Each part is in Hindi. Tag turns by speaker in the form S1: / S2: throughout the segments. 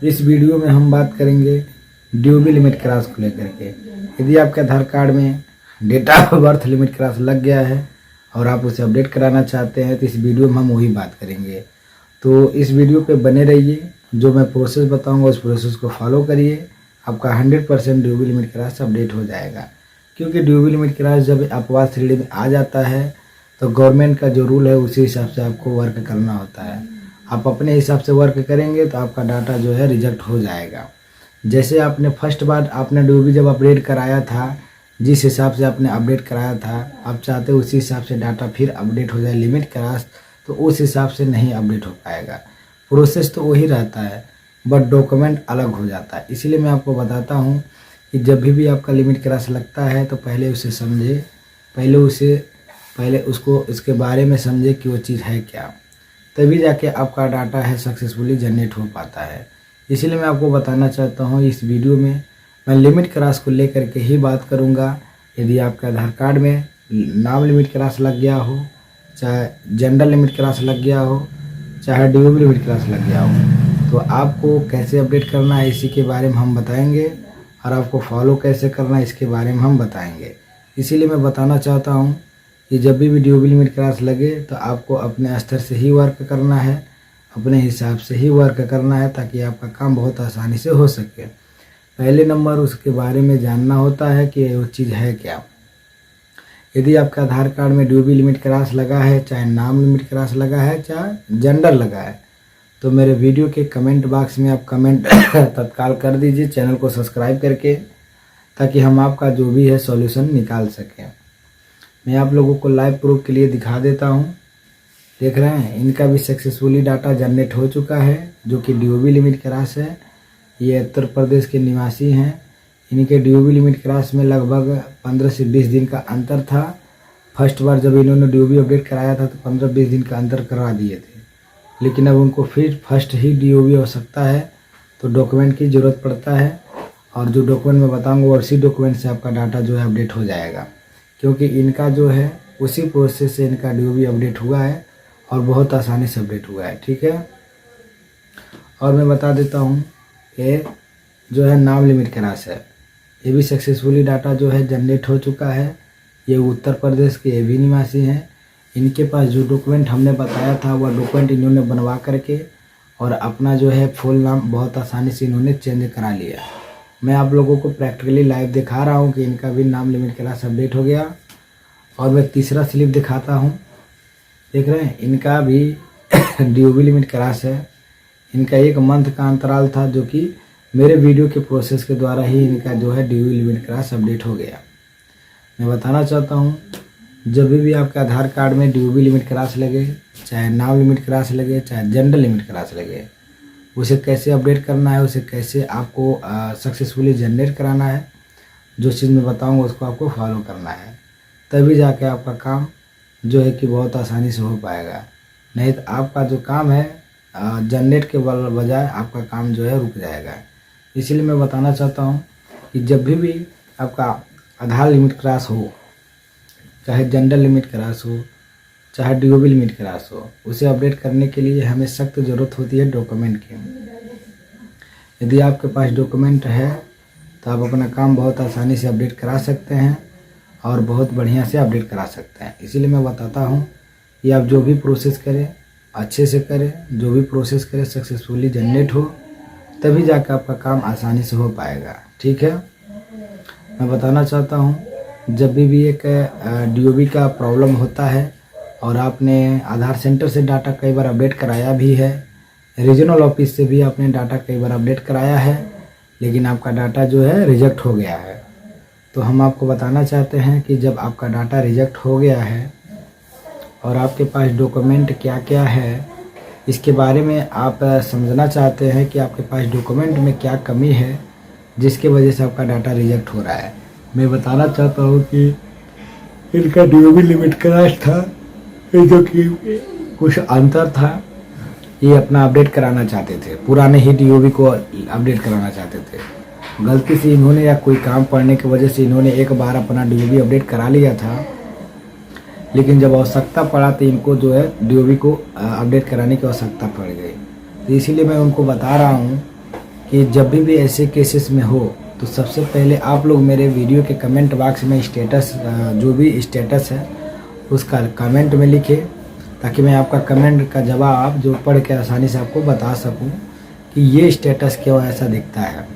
S1: इस वीडियो में हम बात करेंगे ड्यूबी लिमिट क्रॉस को लेकर के। यदि आपके आधार कार्ड में date of birth limit cross लग गया है और आप उसे अपडेट कराना चाहते हैं तो इस वीडियो में हम वही बात करेंगे। तो इस वीडियो पे बने रहिए, जो मैं प्रोसेस बताऊंगा उस प्रोसेस को फॉलो करिए, आपका 100% ड्यूबी लिमिट क्रॉस अपडेट हो जाएगा। क्योंकि ड्यूबी लिमिट क्रॉस जब अपवाद श्रेणी में आ जाता है तो गवर्नमेंट का जो रूल है उसी हिसाब से आपको वर्क करना होता है। आप अपने हिसाब से वर्क करेंगे तो आपका डाटा जो है रिजेक्ट हो जाएगा। जैसे आपने फर्स्ट बार आपने ड्यूबी जब अपडेट कराया था, जिस हिसाब से आपने अपडेट कराया था, आप चाहते हो उसी हिसाब से डाटा फिर अपडेट हो जाए लिमिट क्रॉस, तो उस हिसाब से नहीं अपडेट हो पाएगा। प्रोसेस तो वही रहता है बट डॉक्यूमेंट अलग हो जाता है। इसीलिए मैं आपको बताता हूँ कि जब भी आपका लिमिट क्रॉस लगता है तो पहले उसे समझे, पहले उसको इसके बारे में समझे कि वो चीज़ है क्या, तभी जाके आपका डाटा है सक्सेसफुली जनरेट हो पाता है। इसीलिए मैं आपको बताना चाहता हूँ इस वीडियो में मैं लिमिट क्रॉस को लेकर के ही बात करूँगा। यदि आपके आधार कार्ड में नाम लिमिट क्रॉस लग गया हो, चाहे जेंडर लिमिट क्रॉस लग गया हो, चाहे ड्यूबी लिमिट क्रॉस लग गया हो, तो आपको कैसे अपडेट करना है इसी के बारे में हम बताएंगे और आपको फॉलो कैसे करना है इसके बारे में हम बताएंगे। इसीलिए मैं बताना चाहता हूँ कि जब भी ड्यूबी लिमिट क्रॉस लगे तो आपको अपने स्तर से ही वर्क करना है, अपने हिसाब से ही वर्क करना है, ताकि आपका काम बहुत आसानी से हो सके। पहले नंबर उसके बारे में जानना होता है कि वो चीज़ है क्या। यदि आपका आधार कार्ड में ड्यूबी लिमिट क्रॉस लगा है, चाहे नाम लिमिट क्रॉस लगा है, चाहे जेंडर लगा है, तो मेरे वीडियो के कमेंट बॉक्स में आप कमेंट तत्काल कर दीजिए चैनल को सब्सक्राइब करके, ताकि हम आपका जो भी है सॉल्यूशन निकाल सकें। मैं आप लोगों को लाइव प्रूफ के लिए दिखा देता हूं। देख रहे हैं, इनका भी सक्सेसफुली डाटा जनरेट हो चुका है, जो कि ड्यूबी लिमिट क्रॉस है। ये उत्तर प्रदेश के निवासी हैं। इनके ड्यूबी लिमिट क्रॉस में लगभग 15 से 20 दिन का अंतर था। फर्स्ट बार जब इन्होंने ड्यूबी अपडेट कराया था तो 15-20 दिन का अंतर करा दिए थे, लेकिन अब उनको फिर फर्स्ट ही ड्यूबी आवश्यकता है, तो डॉक्यूमेंट की ज़रूरत पड़ता है। और जो डॉक्यूमेंट मैं बताऊँगा उसी डॉक्यूमेंट से आपका डाटा जो है अपडेट हो जाएगा, क्योंकि इनका जो है उसी प्रोसेस से इनका ड्यूबी अपडेट हुआ है और बहुत आसानी से अपडेट हुआ है। ठीक है, और मैं बता देता हूँ ये जो है नाम लिमिट क्रॉस है, ये भी सक्सेसफुली डाटा जो है जनरेट हो चुका है। ये उत्तर प्रदेश के ये भी निवासी हैं। इनके पास जो डॉक्यूमेंट हमने बताया था वह डॉक्यूमेंट इन्होंने बनवा करके और अपना जो है फुल नाम बहुत आसानी से इन्होंने चेंज करा लिया। मैं आप लोगों को प्रैक्टिकली लाइव दिखा रहा हूँ कि इनका भी नाम लिमिट क्रॉस अपडेट हो गया। और मैं तीसरा स्लिप दिखाता हूँ। देख रहे हैं, इनका भी ड्यूबी लिमिट क्रॉस है। इनका 1 मंथ का अंतराल था, जो कि मेरे वीडियो के प्रोसेस के द्वारा ही इनका जो है ड्यूबी लिमिट क्रॉस अपडेट हो गया। मैं बताना चाहता हूँ जब भी आपके आधार कार्ड में ड्यूबी लिमिट क्रॉस लगे, चाहे नाम लिमिट क्रॉस लगे, चाहे जेंडर लिमिट क्रॉस लगे, उसे कैसे अपडेट करना है, उसे कैसे आपको सक्सेसफुली जनरेट कराना है, जो चीज़ मैं बताऊँगा उसको आपको फॉलो करना है, तभी जाके आपका काम जो है कि बहुत आसानी से हो पाएगा। नहीं तो आपका जो काम है जनरेट के बजाय आपका काम जो है रुक जाएगा। इसलिए मैं बताना चाहता हूँ कि जब भी आपका आधार लिमिट क्रॉस हो, चाहे जेंडर लिमिट क्रॉस हो, चाहे ड्यूबी लिमिट क्रॉस हो, उसे अपडेट करने के लिए हमें सख्त ज़रूरत होती है डॉक्यूमेंट की। यदि आपके पास डॉक्यूमेंट है तो आप अपना काम बहुत आसानी से अपडेट करा सकते हैं और बहुत बढ़िया से अपडेट करा सकते हैं। इसीलिए मैं बताता हूँ कि आप जो भी प्रोसेस करें अच्छे से करें, जो भी प्रोसेस करें सक्सेसफुली जनरेट हो, तभी जाकर आपका काम आसानी से हो पाएगा। ठीक है, मैं बताना चाहता हूँ जब भी एक ड्यूबी का प्रॉब्लम होता है और आपने आधार सेंटर से डाटा कई बार अपडेट कराया भी है, रीजनल ऑफिस से भी आपने डाटा कई बार अपडेट कराया है, लेकिन आपका डाटा जो है रिजेक्ट हो गया है, तो हम आपको बताना चाहते हैं कि जब आपका डाटा रिजेक्ट हो गया है और आपके पास डॉक्यूमेंट क्या क्या है, इसके बारे में आप समझना चाहते हैं कि आपके पास डॉक्यूमेंट में क्या कमी है जिसके वजह से आपका डाटा रिजेक्ट हो रहा है। मैं बताना चाहता हूँ कि इनका ड्यूबी लिमिट क्रॉस था, जो कि कुछ अंतर था। ये अपना अपडेट कराना चाहते थे, पुराने ही ड्यूबी को अपडेट कराना चाहते थे। गलती से इन्होंने या कोई काम पड़ने की वजह से इन्होंने एक बार अपना ड्यूबी अपडेट करा लिया था, लेकिन जब आवश्यकता पड़ा तो इनको जो है ड्यूबी को अपडेट कराने की आवश्यकता पड़ गई। तो इसीलिए मैं उनको बता रहा हूँ कि जब भी ऐसे केसेस में हो तो सबसे पहले आप लोग मेरे वीडियो के कमेंट बॉक्स में स्टेटस, जो भी स्टेटस है उसका कमेंट में लिखें, ताकि मैं आपका कमेंट का जवाब जो पढ़ के आसानी से आपको बता सकूं कि ये स्टेटस क्यों ऐसा दिखता है।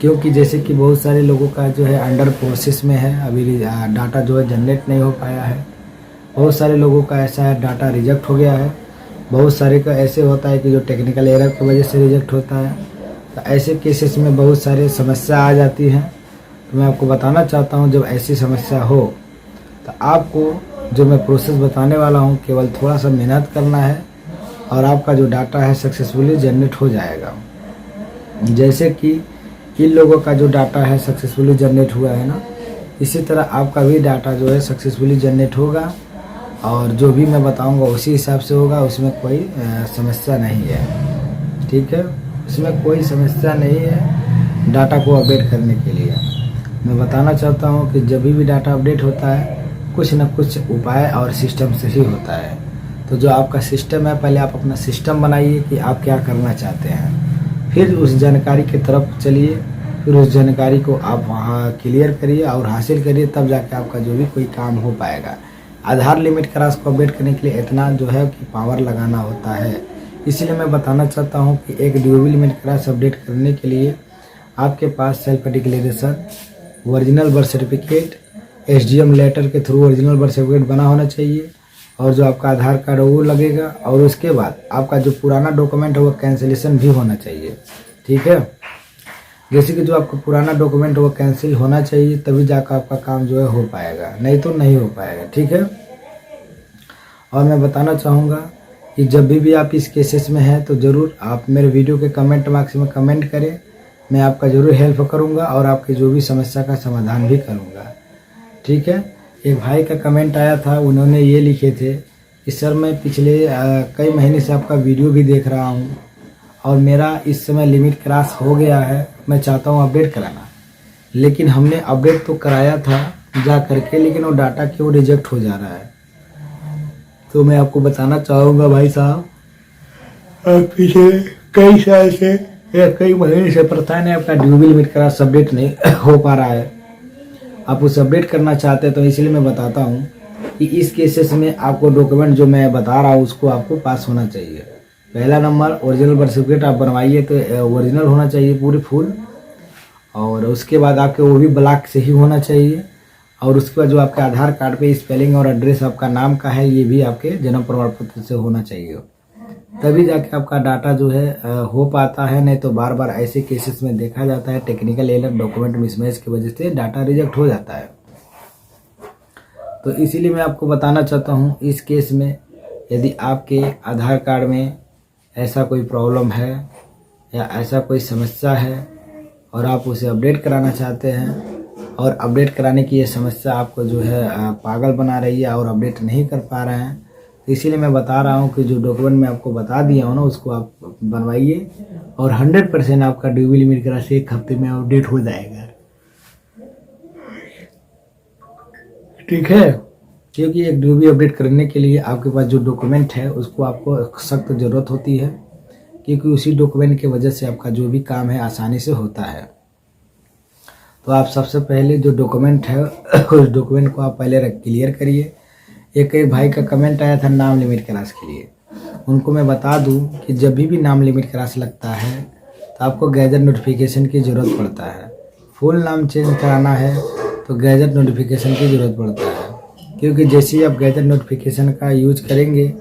S1: क्योंकि जैसे कि बहुत सारे लोगों का जो है अंडर प्रोसेस में है, अभी डाटा जो है जनरेट नहीं हो पाया है। बहुत सारे लोगों का ऐसा है डाटा रिजेक्ट हो गया है। बहुत सारे का ऐसे होता है कि जो टेक्निकल एरर की वजह से रिजेक्ट होता है। तो ऐसे केसेस में बहुत सारे समस्या आ जाती हैं। तो मैं आपको बताना चाहता हूं, जब ऐसी समस्या हो तो आपको जो मैं प्रोसेस बताने वाला हूं, केवल थोड़ा सा मेहनत करना है और आपका जो डाटा है सक्सेसफुली जनरेट हो जाएगा। जैसे कि इन लोगों का जो डाटा है सक्सेसफुली जनरेट हुआ है ना, इसी तरह आपका भी डाटा जो है सक्सेसफुली जनरेट होगा और जो भी मैं बताऊंगा उसी हिसाब से होगा। उसमें कोई समस्या नहीं है, ठीक है। उसमें कोई समस्या नहीं है डाटा को अपडेट करने के लिए। मैं बताना चाहता हूं कि जब भी डाटा अपडेट होता है कुछ न कुछ उपाय और सिस्टम से ही होता है। तो जो आपका सिस्टम है, पहले आप अपना सिस्टम बनाइए कि आप क्या करना चाहते हैं, फिर उस जानकारी की तरफ चलिए, फिर उस जानकारी को आप वहाँ क्लियर करिए और हासिल करिए, तब जाके आपका जो भी कोई काम हो पाएगा। आधार लिमिट क्रॉस को अपडेट करने के लिए इतना जो है कि पावर लगाना होता है। इसलिए मैं बताना चाहता हूँ कि एक ड्यूबल लिमिट क्रॉस अपडेट करने के लिए आपके पास self declaration, original birth certificate, SDM letter के थ्रू ओरिजिनल बर्थ सर्टिफिकेट बना होना चाहिए और जो आपका आधार कार्ड है वो लगेगा। और उसके बाद आपका जो पुराना डॉक्यूमेंट है वो कैंसिलेशन भी होना चाहिए, ठीक है। जैसे कि जो आपका पुराना डॉक्यूमेंट वो कैंसिल होना चाहिए, तभी जाकर आपका काम जो है हो पाएगा, नहीं तो नहीं हो पाएगा, ठीक है। और मैं बताना चाहूँगा कि जब भी आप इस केसेस में हैं तो ज़रूर आप मेरे वीडियो के कमेंट बॉक्स में कमेंट करें, मैं आपका ज़रूर हेल्प करूँगा और आपकी जो भी समस्या का समाधान भी करूँगा, ठीक है। एक भाई का कमेंट आया था, उन्होंने ये लिखे थे कि सर मैं पिछले कई महीने से आपका वीडियो भी देख रहा हूँ और मेरा इस समय लिमिट क्रॉस हो गया है, मैं चाहता हूँ अपडेट कराना। लेकिन हमने अपडेट तो कराया था जा करके, लेकिन वो डाटा क्यों रिजेक्ट हो जा रहा है। तो मैं आपको बताना चाहूँगा भाई साहब, पिछले कई साल से या कई महीने से परेशान है, आपका ड्यूबल लिमिट क्रॉस अपडेट नहीं हो पा रहा है। आप उसे अपडेट करना चाहते हैं तो इसलिए मैं बताता हूँ कि इस केसेस में आपको डॉक्यूमेंट जो मैं बता रहा हूँ उसको आपको पास होना चाहिए। पहला नंबर, ओरिजिनल बर्थ सर्टिफिकेट आप बनवाइए तो ओरिजिनल होना चाहिए पूरी फुल, और उसके बाद आपके वो भी ब्लॉक से ही होना चाहिए। और उसके बाद जो आपके आधार कार्ड पे स्पेलिंग और एड्रेस आपका नाम का है ये भी आपके जन्म प्रमाण पत्र से होना चाहिए, तभी जाके आपका डाटा जो है हो पाता है। नहीं तो बार बार ऐसे केसेस में देखा जाता है टेक्निकल एरर, डॉक्यूमेंट मिसमैच की वजह से डाटा रिजेक्ट हो जाता है। तो इसीलिए मैं आपको बताना चाहता हूँ, इस केस में यदि आपके आधार कार्ड में ऐसा कोई प्रॉब्लम है या ऐसा कोई समस्या है और आप उसे अपडेट कराना चाहते हैं और अपडेट कराने की ये समस्या आपको जो है पागल बना रही है और अपडेट नहीं कर पा रहे हैं, इसीलिए मैं बता रहा हूँ कि जो डॉक्यूमेंट मैं आपको बता दिया हूँ ना उसको आप बनवाइए और 100% आपका ड्यूबल लिमिट क्रॉस एक हफ्ते में अपडेट हो जाएगा, ठीक है। क्योंकि एक ड्यूबल अपडेट करने के लिए आपके पास जो डॉक्यूमेंट है उसको आपको सख्त ज़रूरत होती है, क्योंकि उसी डॉक्यूमेंट की वजह से आपका जो भी काम है आसानी से होता है। तो आप सबसे पहले जो डॉक्यूमेंट है उस डॉक्यूमेंट को आप पहले क्लियर करिए। एक भाई का कमेंट आया था नाम लिमिट क्रॉस के लिए, उनको मैं बता दूं कि जब भी नाम लिमिट क्रॉस लगता है तो आपको गैजेट नोटिफिकेशन की ज़रूरत पड़ता है। फुल नाम चेंज कराना है तो गैजेट नोटिफिकेशन की ज़रूरत पड़ता है, क्योंकि जैसे ही आप गैजेट नोटिफिकेशन का यूज करेंगे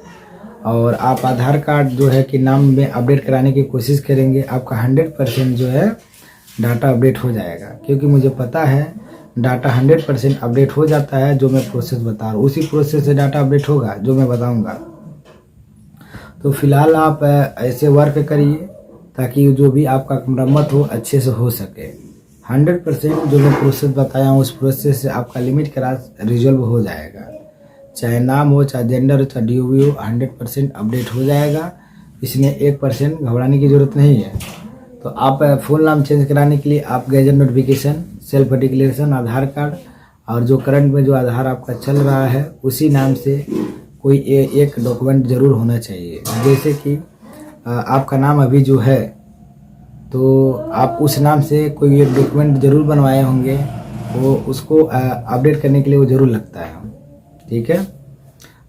S1: और आप आधार कार्ड जो है कि नाम में अपडेट कराने की कोशिश करेंगे, आपका 100% जो है डाटा अपडेट हो जाएगा। क्योंकि मुझे पता है डाटा 100% अपडेट हो जाता है, जो मैं प्रोसेस बता रहा हूँ उसी प्रोसेस से डाटा अपडेट होगा जो मैं बताऊंगा। तो फिलहाल आप ऐसे वर्क करिए ताकि जो भी आपका मरम्मत हो अच्छे से हो सके। 100% जो मैं प्रोसेस बताया हूँ उस प्रोसेस से आपका लिमिट क्रॉस रिजॉल्व हो जाएगा, चाहे नाम हो, चाहे जेंडर हो, चाहे DOB हो, 100% अपडेट हो जाएगा। इसमें 1% घबराने की ज़रूरत नहीं है। तो आप फुल नाम चेंज कराने के लिए आप गैजेट नोटिफिकेशन, सेल्फ डिक्लेरेशन, आधार कार्ड और जो करंट में जो आधार आपका चल रहा है उसी नाम से कोई एक डॉक्यूमेंट ज़रूर होना चाहिए। जैसे कि आपका नाम अभी जो है तो आप उस नाम से कोई एक डॉक्यूमेंट ज़रूर बनवाए होंगे, वो उसको अपडेट करने के लिए वो ज़रूर लगता है। ठीक है,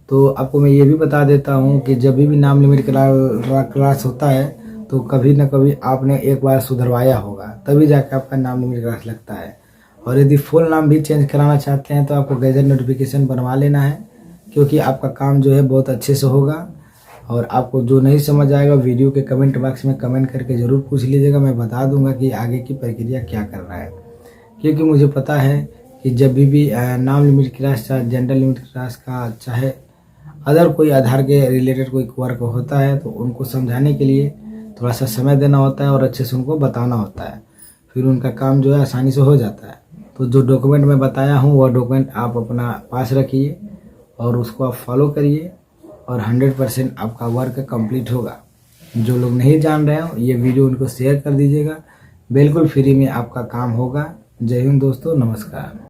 S1: तो आपको मैं ये भी बता देता हूँ कि जब भी नाम लिमिट क्रॉस होता है तो कभी ना कभी आपने एक बार सुधरवाया होगा, तभी जाकर आपका नाम लिमिट क्रॉस लगता है। और यदि फुल नाम भी चेंज कराना चाहते हैं तो आपको गैजेट नोटिफिकेशन बनवा लेना है, क्योंकि आपका काम जो है बहुत अच्छे से होगा। और आपको जो नहीं समझ आएगा वीडियो के कमेंट बॉक्स में कमेंट करके ज़रूर पूछ लीजिएगा, मैं बता दूंगा कि आगे की प्रक्रिया क्या करना है। क्योंकि मुझे पता है कि जब भी नाम लिमिट क्रॉस, चाहे जेंडर लिमिट क्रॉस का, चाहे अदर कोई आधार के रिलेटेड कोई वर्क होता है, तो उनको समझाने के लिए थोड़ा सा समय देना होता है और अच्छे से उनको बताना होता है, फिर उनका काम जो है आसानी से हो जाता है। तो जो डॉक्यूमेंट मैं बताया हूँ वह डॉक्यूमेंट आप अपना पास रखिए और उसको आप फॉलो करिए और 100% आपका वर्क कंप्लीट होगा। जो लोग नहीं जान रहे हो ये वीडियो उनको शेयर कर दीजिएगा, बिल्कुल फ्री में आपका काम होगा। जय हिंद दोस्तों, नमस्कार।